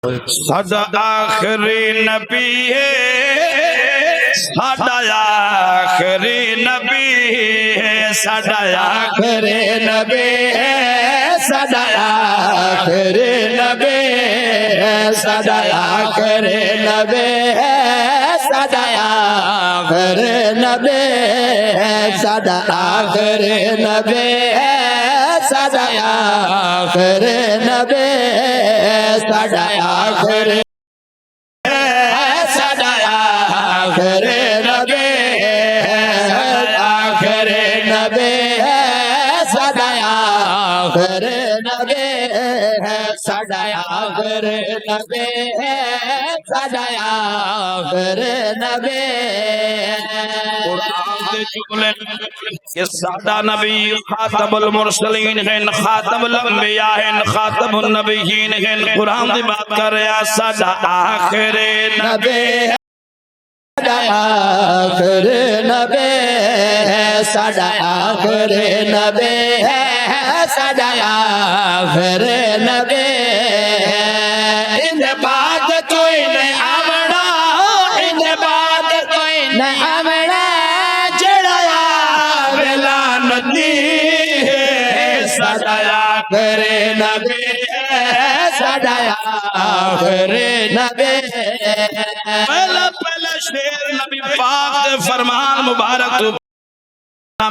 ساڈا آخری نبی ہے، ساڈا آخری نبی ہے، ساڈا آخری نبی ہے، ساڈا آخری نبی ہے، ساڈا آخری نبی ہے، ساڈا آخری نبی ہے، ساڈا آخری نبی ہے، ساڈا آخری نبی ہے، ساڈا آخری ساڈا آخری نبی ہے، آخری نبی ہے، ساڈا آخری نبی ہے، ساڈا آخری نبی ہے، ساڈا آخری نبی یہ سادہ نبی خاتم المرسلین ہیں، خاتم الانبیاء ہیں، خاتم النبیین ہیں۔ قرآن دی بات کر رہا سادہ آخری نبی ہے، سادہ آخری نبی ہے، سادہ آخری نبی ہے، سادہ آخری نبی ہے۔ ان بعد کوئی نہیں آمنا، ان بعد کوئی نہیں آمنا، ساڈا آخری نبی ہے، ساڈا آخری نبی ہے۔ پہلا شعر نبی پاک دے فرمان مبارک تو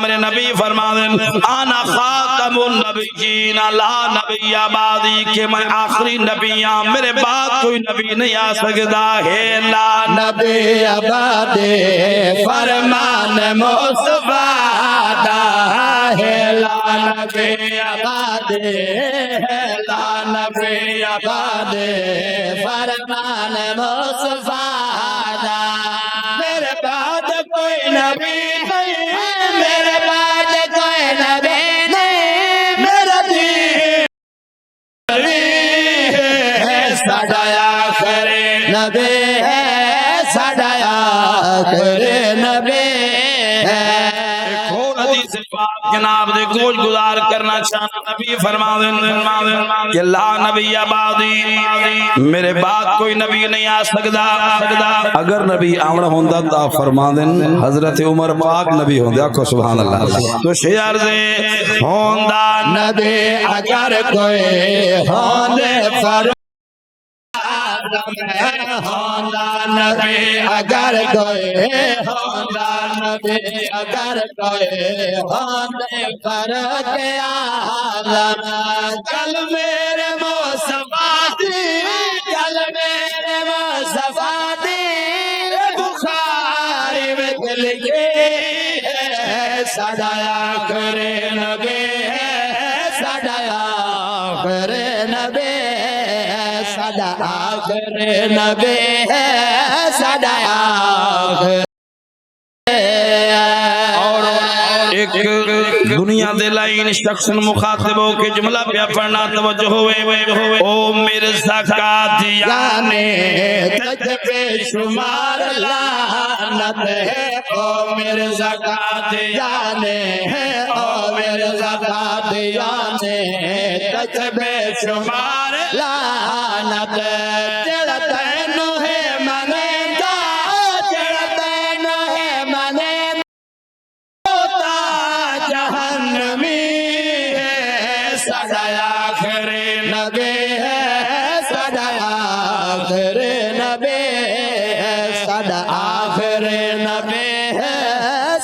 میرے نبی فرمانے آنا خاتم النبیین لا نبی بعدی کہ میں آخری نبی ہوں، میرے بعد کوئی نبی نہیں آ سکتا ہے، لا نبی بعدی فرمان مصطفیٰ دا ہے، لا نبی بعدی، لا نبی بعدی فرمان مصطفیٰ دا، میرے بعد کوئی نبی نہیں، میرے بعد کوئی نبی نہیں، میرا دین ہے، ساڈا آخری نبی ہے، ساڈا آخری نبی ہے۔ ایک اور حدیث پاک جناب دے گوش گزار کرنا چاہنا، نبی فرما دیں کہ لا نبی بعدی، میرے بعد کوئی نبی نہیں آ سکتا۔ اگر نبی آمنا ہوندہ تا فرما دیں حضرت عمر پاک نبی ہوندہ، آکھو سبحان اللہ۔ تو شعر سے ہوندہ نبی اگر کوئی ہوندے فرما ہوندہ نبی اگر کوئی ہوندہ نبی اگر کوئی ہوندے فرق آدم، کل میرے مصطفیٰ دی، کل میرے مصطفیٰ دی بخاری میں لکھی ہے، ساڈا آخری نبی ہے، ساڈا آخری نبی ہے، ساڈا آخری نبی ہے، ساڈا آخری۔ اور ایک دنیا دے لائن شخص مخاطب ہو کے جملہ پہ پڑھنا توجہ ہوئے، او مرزا قادیانی تجھ پہ شمار لعنت ہے، او مرزا قادیانی، او مرزا قادیانی تجھ پہ شمار لعنت، جڑا تینوں ہے منے گا، جڑا تینوں ہے منے جہنمی ہے، ساڈا آخری نبی ہے، ساڈا آخری نبی ہے، ساڈا آخری نبی ہے،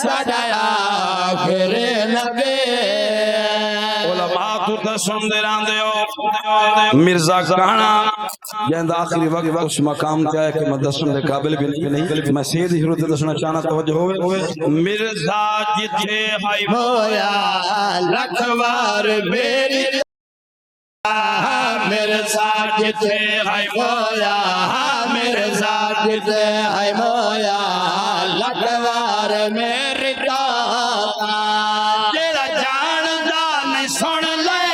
ساڈا آخری نبی۔ علماء کو دسن دے راندے ہو مرزا کہنا جہاں آخری وقت اس مقام کیا ہے کہ میں دسن دے قابل بھی نہیں، میں سیدھی حضرت دسنا چاہنا توجہ ہوئے، مرزا جتھے ہائی ہویا لکھوار میری، مرزا جتھے ہائی ہویا، مرزا جتھے ہائی ہویا لکھوار میری داتا، جڑا جان دا نہیں سن لے،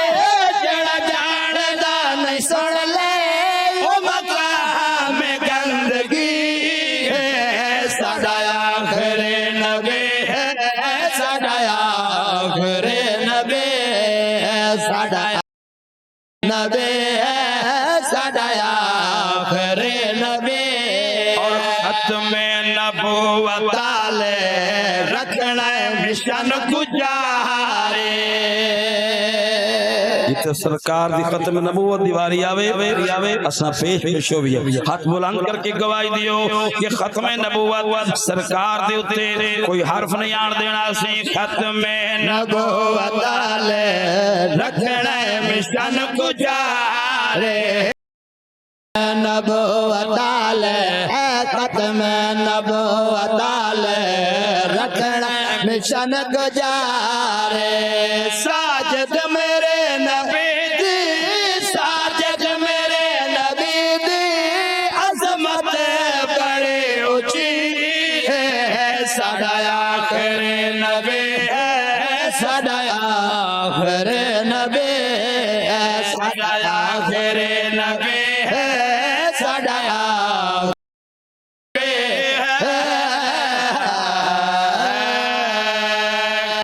جڑا جان دا نہیں سن لے، او مقام گندگی ہے، ساڈا آخری نبی ہے، ساڈا آخری نبی ہے، ساڈا نبی ہے، ساڈا ختم نبوت والے رکھنا مشن گزارے جتے سرکار دی ختم نبوت دی واری آوے اساں پیش ہوئی ہے ہاتھ بلند کر کے گواہی دیو کہ ختم نبوت سرکار دے اتے کوئی حرف نہیں آن دینا سی ختم نبوت والے رکھنا مشن گزارے نبوت والے ختم نبوت والے رکھنا مشن گزارے ساجد میرے نبی دی ساجد میرے نبی دی عظمت بڑی اونچی ہے ساڈا آخر نبی ہے ساڈا آخر نبی ہے ساڈا آخر نبی ہے ساڈا